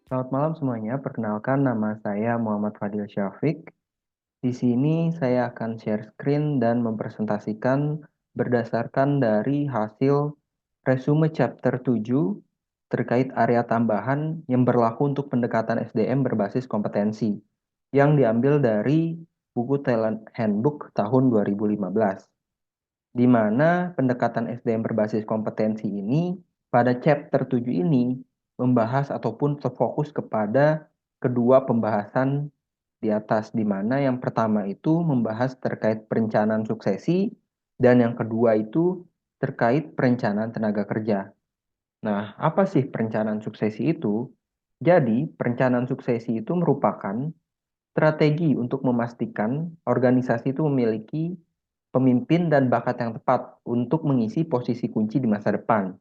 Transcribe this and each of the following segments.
Selamat malam semuanya, perkenalkan nama saya Muhammad Fadil Syafiq. Di sini saya akan share screen dan mempresentasikan berdasarkan dari hasil resume chapter 7 terkait area tambahan yang berlaku untuk pendekatan SDM berbasis kompetensi yang diambil dari buku Talent Handbook tahun 2015, di mana pendekatan SDM berbasis kompetensi ini pada chapter 7 ini membahas ataupun terfokus kepada kedua pembahasan di atas, di mana yang pertama itu membahas terkait perencanaan suksesi dan yang kedua itu terkait perencanaan tenaga kerja. Nah, apa sih perencanaan suksesi itu? Jadi, perencanaan suksesi itu merupakan strategi untuk memastikan organisasi itu memiliki pemimpin dan bakat yang tepat untuk mengisi posisi kunci di masa depan.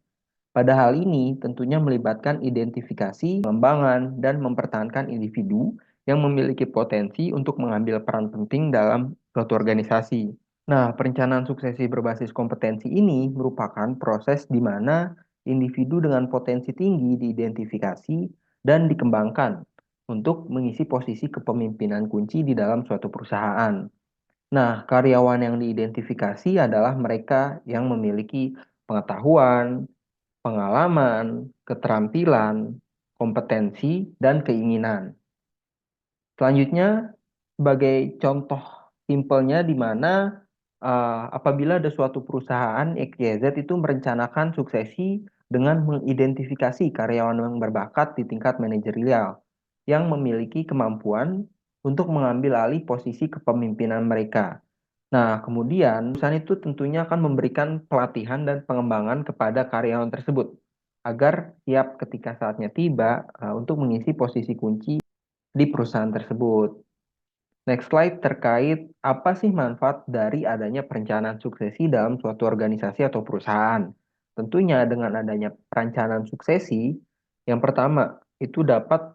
Pada hal ini tentunya melibatkan identifikasi, pengembangan, dan mempertahankan individu yang memiliki potensi untuk mengambil peran penting dalam suatu organisasi. Nah, perencanaan suksesi berbasis kompetensi ini merupakan proses di mana individu dengan potensi tinggi diidentifikasi dan dikembangkan untuk mengisi posisi kepemimpinan kunci di dalam suatu perusahaan. Nah, karyawan yang diidentifikasi adalah mereka yang memiliki pengetahuan, pengalaman, keterampilan, kompetensi, dan keinginan. Selanjutnya, sebagai contoh simpelnya di mana apabila ada suatu perusahaan XYZ itu merencanakan suksesi dengan mengidentifikasi karyawan yang berbakat di tingkat manajerial yang memiliki kemampuan untuk mengambil alih posisi kepemimpinan mereka. Nah, kemudian perusahaan itu tentunya akan memberikan pelatihan dan pengembangan kepada karyawan tersebut agar siap ketika saatnya tiba untuk mengisi posisi kunci di perusahaan tersebut. Next slide terkait apa sih manfaat dari adanya perencanaan suksesi dalam suatu organisasi atau perusahaan. Tentunya dengan adanya perencanaan suksesi, yang pertama itu dapat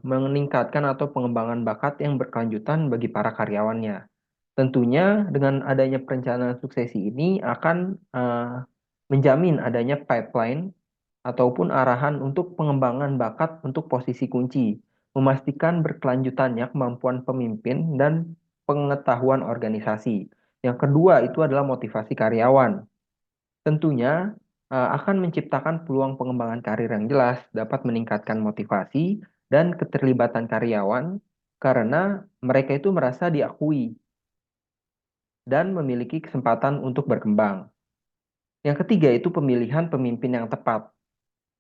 meningkatkan atau pengembangan bakat yang berkelanjutan bagi para karyawannya. Tentunya dengan adanya perencanaan suksesi ini akan menjamin adanya pipeline ataupun arahan untuk pengembangan bakat untuk posisi kunci, memastikan berkelanjutannya kemampuan pemimpin dan pengetahuan organisasi. Yang kedua itu adalah motivasi karyawan. Tentunya akan menciptakan peluang pengembangan karir yang jelas, dapat meningkatkan motivasi dan keterlibatan karyawan karena mereka itu merasa diakui dan memiliki kesempatan untuk berkembang. Yang ketiga itu pemilihan pemimpin yang tepat.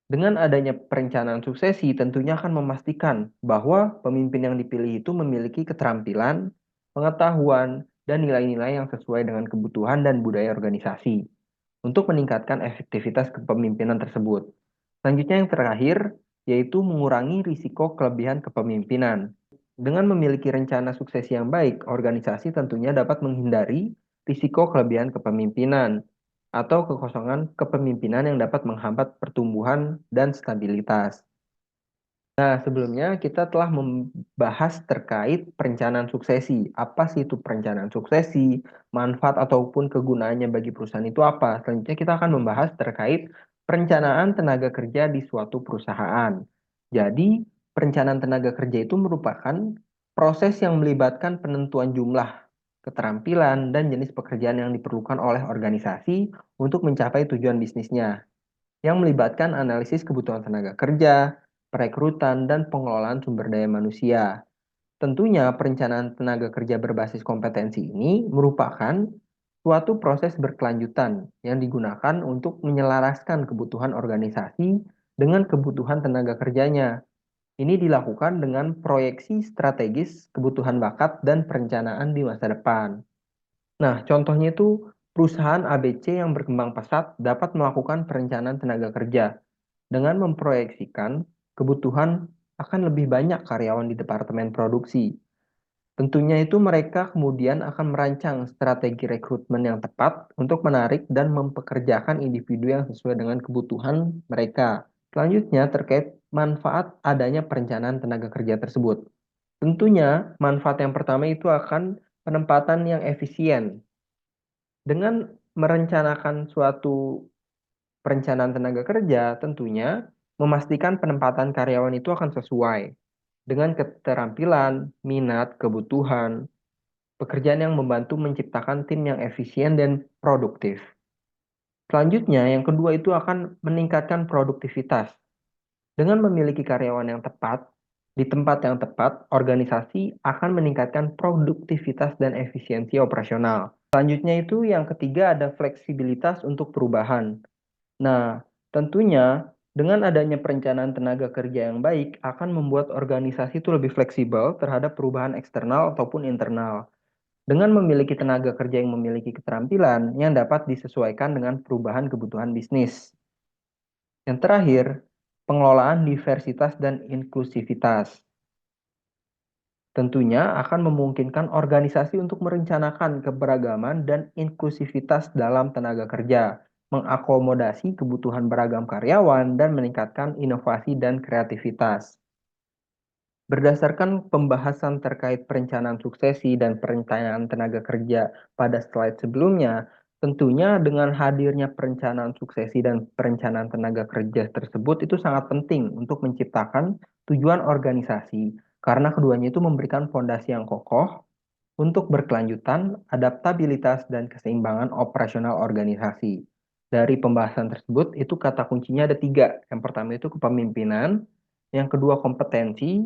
Dengan adanya perencanaan suksesi, tentunya akan memastikan bahwa pemimpin yang dipilih itu memiliki keterampilan, pengetahuan, dan nilai-nilai yang sesuai dengan kebutuhan dan budaya organisasi untuk meningkatkan efektivitas kepemimpinan tersebut. Selanjutnya yang terakhir, yaitu mengurangi risiko kelebihan kepemimpinan. Dengan memiliki rencana suksesi yang baik, organisasi tentunya dapat menghindari risiko kelebihan kepemimpinan atau kekosongan kepemimpinan yang dapat menghambat pertumbuhan dan stabilitas. Nah, sebelumnya kita telah membahas terkait perencanaan suksesi. Apa sih itu perencanaan suksesi, manfaat ataupun kegunaannya bagi perusahaan itu apa? Selanjutnya kita akan membahas terkait perencanaan tenaga kerja di suatu perusahaan. Jadi, perencanaan tenaga kerja itu merupakan proses yang melibatkan penentuan jumlah, keterampilan, dan jenis pekerjaan yang diperlukan oleh organisasi untuk mencapai tujuan bisnisnya yang melibatkan analisis kebutuhan tenaga kerja, perekrutan, dan pengelolaan sumber daya manusia. Tentunya perencanaan tenaga kerja berbasis kompetensi ini merupakan suatu proses berkelanjutan yang digunakan untuk menyelaraskan kebutuhan organisasi dengan kebutuhan tenaga kerjanya. Ini dilakukan dengan proyeksi strategis kebutuhan bakat dan perencanaan di masa depan. Nah, contohnya itu perusahaan ABC yang berkembang pesat dapat melakukan perencanaan tenaga kerja dengan memproyeksikan kebutuhan akan lebih banyak karyawan di departemen produksi. Tentunya itu mereka kemudian akan merancang strategi rekrutmen yang tepat untuk menarik dan mempekerjakan individu yang sesuai dengan kebutuhan mereka. Selanjutnya terkait manfaat adanya perencanaan tenaga kerja tersebut. Tentunya manfaat yang pertama itu akan penempatan yang efisien. Dengan merencanakan suatu perencanaan tenaga kerja, tentunya memastikan penempatan karyawan itu akan sesuai dengan keterampilan, minat, kebutuhan, pekerjaan yang membantu menciptakan tim yang efisien dan produktif. Selanjutnya, yang kedua itu akan meningkatkan produktivitas. Dengan memiliki karyawan yang tepat, di tempat yang tepat, organisasi akan meningkatkan produktivitas dan efisiensi operasional. Selanjutnya itu yang ketiga ada fleksibilitas untuk perubahan. Nah, tentunya dengan adanya perencanaan tenaga kerja yang baik akan membuat organisasi itu lebih fleksibel terhadap perubahan eksternal ataupun internal. Dengan memiliki tenaga kerja yang memiliki keterampilan yang dapat disesuaikan dengan perubahan kebutuhan bisnis. Yang terakhir, pengelolaan diversitas dan inklusivitas. Tentunya akan memungkinkan organisasi untuk merencanakan keberagaman dan inklusivitas dalam tenaga kerja, mengakomodasi kebutuhan beragam karyawan, dan meningkatkan inovasi dan kreativitas. Berdasarkan pembahasan terkait perencanaan suksesi dan perencanaan tenaga kerja pada slide sebelumnya, tentunya dengan hadirnya perencanaan suksesi dan perencanaan tenaga kerja tersebut itu sangat penting untuk menciptakan tujuan organisasi, karena keduanya itu memberikan fondasi yang kokoh untuk berkelanjutan, adaptabilitas, dan keseimbangan operasional organisasi. Dari pembahasan tersebut, itu kata kuncinya ada tiga. Yang pertama itu kepemimpinan, yang kedua kompetensi,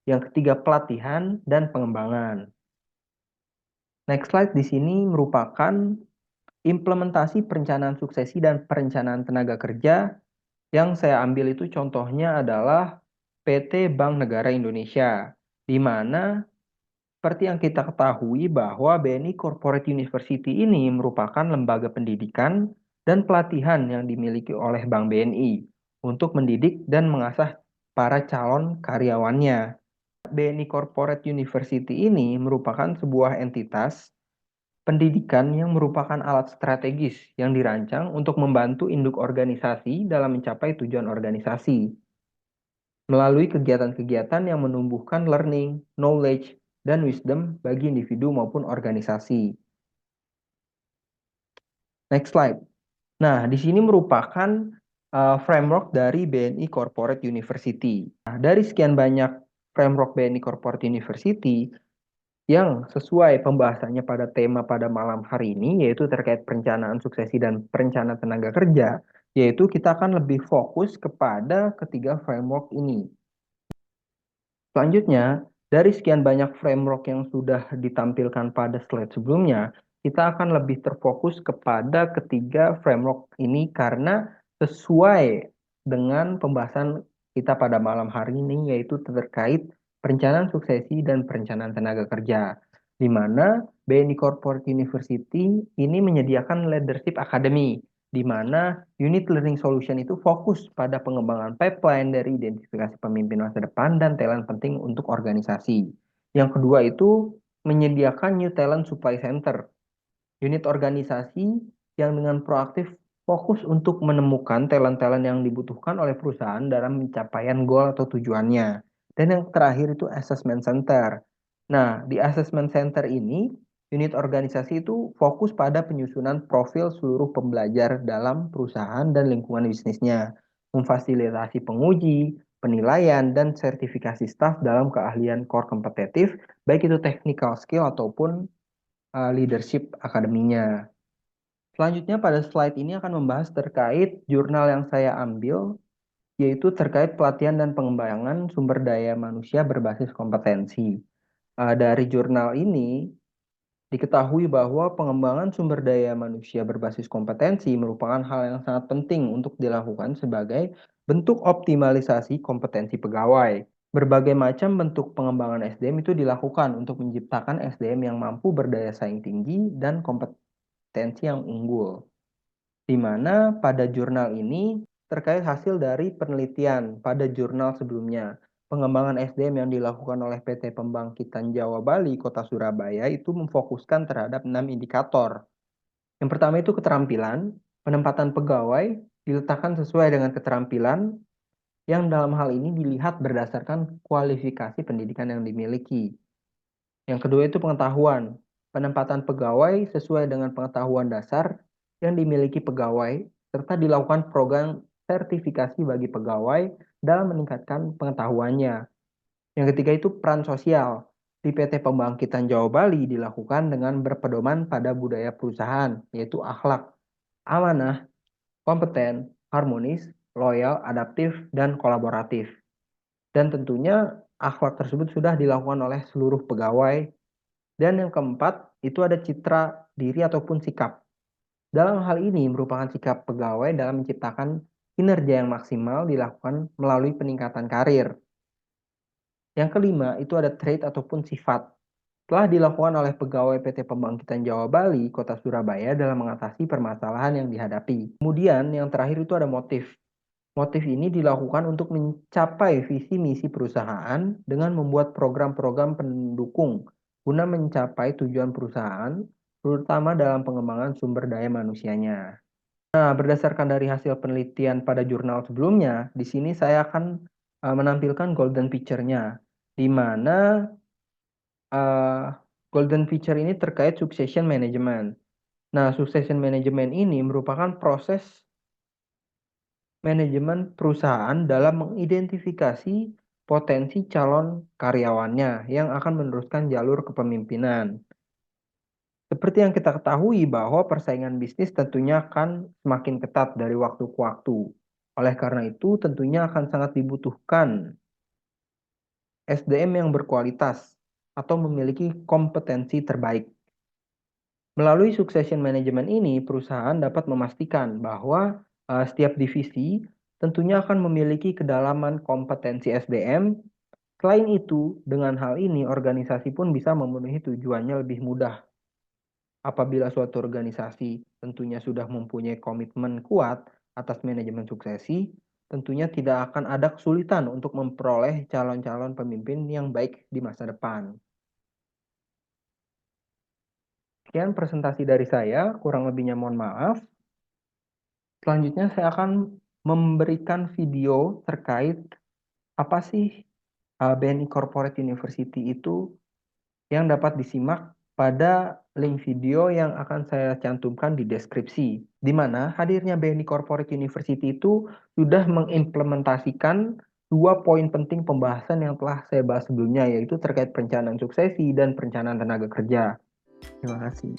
yang ketiga pelatihan dan pengembangan. Next slide di sini merupakan implementasi perencanaan suksesi dan perencanaan tenaga kerja yang saya ambil itu contohnya adalah PT Bank Negara Indonesia, di mana seperti yang kita ketahui bahwa BNI Corporate University ini merupakan lembaga pendidikan dan pelatihan yang dimiliki oleh Bank BNI untuk mendidik dan mengasah para calon karyawannya. BNI Corporate University ini merupakan sebuah entitas pendidikan yang merupakan alat strategis yang dirancang untuk membantu induk organisasi dalam mencapai tujuan organisasi melalui kegiatan-kegiatan yang menumbuhkan learning, knowledge, dan wisdom bagi individu maupun organisasi. Next slide. Nah, di sini merupakan framework dari BNI Corporate University. Nah, dari sekian banyak framework BNI Corporate University yang sesuai pembahasannya pada tema pada malam hari ini, yaitu terkait perencanaan suksesi dan perencanaan tenaga kerja, yaitu kita akan lebih fokus kepada ketiga framework ini. Selanjutnya, dari sekian banyak framework yang sudah ditampilkan pada slide sebelumnya, kita akan lebih terfokus kepada ketiga framework ini karena sesuai dengan pembahasan kita pada malam hari ini, yaitu terkait perencanaan suksesi dan perencanaan tenaga kerja, di mana BNI Corporate University ini menyediakan Leadership Academy, di mana unit learning solution itu fokus pada pengembangan pipeline dari identifikasi pemimpin masa depan dan talent penting untuk organisasi. Yang kedua itu menyediakan New Talent Supply Center, unit organisasi yang dengan proaktif fokus untuk menemukan talent-talent yang dibutuhkan oleh perusahaan dalam pencapaian goal atau tujuannya. Dan yang terakhir itu Assessment Center. Nah, di Assessment Center ini unit organisasi itu fokus pada penyusunan profil seluruh pembelajar dalam perusahaan dan lingkungan bisnisnya, memfasilitasi penguji, penilaian, dan sertifikasi staf dalam keahlian core kompetitif, baik itu technical skill ataupun leadership akademinya. Selanjutnya pada slide ini akan membahas terkait jurnal yang saya ambil, yaitu terkait pelatihan dan pengembangan sumber daya manusia berbasis kompetensi. Dari jurnal ini, diketahui bahwa pengembangan sumber daya manusia berbasis kompetensi merupakan hal yang sangat penting untuk dilakukan sebagai bentuk optimalisasi kompetensi pegawai. Berbagai macam bentuk pengembangan SDM itu dilakukan untuk menciptakan SDM yang mampu berdaya saing tinggi dan kompetensi yang unggul. Di mana pada jurnal ini terkait hasil dari penelitian pada jurnal sebelumnya. Pengembangan SDM yang dilakukan oleh PT Pembangkitan Jawa Bali Kota Surabaya itu memfokuskan terhadap 6 indikator. Yang pertama itu keterampilan, penempatan pegawai diletakkan sesuai dengan keterampilan yang dalam hal ini dilihat berdasarkan kualifikasi pendidikan yang dimiliki. Yang kedua itu pengetahuan, penempatan pegawai sesuai dengan pengetahuan dasar yang dimiliki pegawai serta dilakukan program sertifikasi bagi pegawai dalam meningkatkan pengetahuannya. Yang ketiga itu peran sosial. Di PT Pembangkitan Jawa Bali dilakukan dengan berpedoman pada budaya perusahaan, yaitu akhlak, amanah, kompeten, harmonis, loyal, adaptif, dan kolaboratif. Dan tentunya akhlak tersebut sudah dilakukan oleh seluruh pegawai. Dan yang keempat, itu ada citra diri ataupun sikap. Dalam hal ini merupakan sikap pegawai dalam menciptakan kinerja yang maksimal dilakukan melalui peningkatan karir. Yang kelima, itu ada trait ataupun sifat. Telah dilakukan oleh pegawai PT Pembangkitan Jawa Bali, Kota Surabaya dalam mengatasi permasalahan yang dihadapi. Kemudian yang terakhir itu ada motif. Motif ini dilakukan untuk mencapai visi misi perusahaan dengan membuat program-program pendukung guna mencapai tujuan perusahaan, terutama dalam pengembangan sumber daya manusianya. Nah, berdasarkan dari hasil penelitian pada jurnal sebelumnya, di sini saya akan menampilkan golden picture-nya, di mana golden picture ini terkait succession management. Nah, succession management ini merupakan proses manajemen perusahaan dalam mengidentifikasi potensi calon karyawannya yang akan meneruskan jalur kepemimpinan. Seperti yang kita ketahui bahwa persaingan bisnis tentunya akan semakin ketat dari waktu ke waktu. Oleh karena itu, tentunya akan sangat dibutuhkan SDM yang berkualitas atau memiliki kompetensi terbaik. Melalui succession management ini, perusahaan dapat memastikan bahwa setiap divisi tentunya akan memiliki kedalaman kompetensi SDM. Selain itu, dengan hal ini organisasi pun bisa memenuhi tujuannya lebih mudah. Apabila suatu organisasi tentunya sudah mempunyai komitmen kuat atas manajemen suksesi, tentunya tidak akan ada kesulitan untuk memperoleh calon-calon pemimpin yang baik di masa depan. Sekian presentasi dari saya, kurang lebihnya mohon maaf. Selanjutnya saya akan memberikan video terkait apa sih BNI Corporate University itu yang dapat disimak pada link video yang akan saya cantumkan di deskripsi, di mana hadirnya BNI Corporate University itu sudah mengimplementasikan dua poin penting pembahasan yang telah saya bahas sebelumnya, yaitu terkait perencanaan suksesi dan perencanaan tenaga kerja. Terima kasih.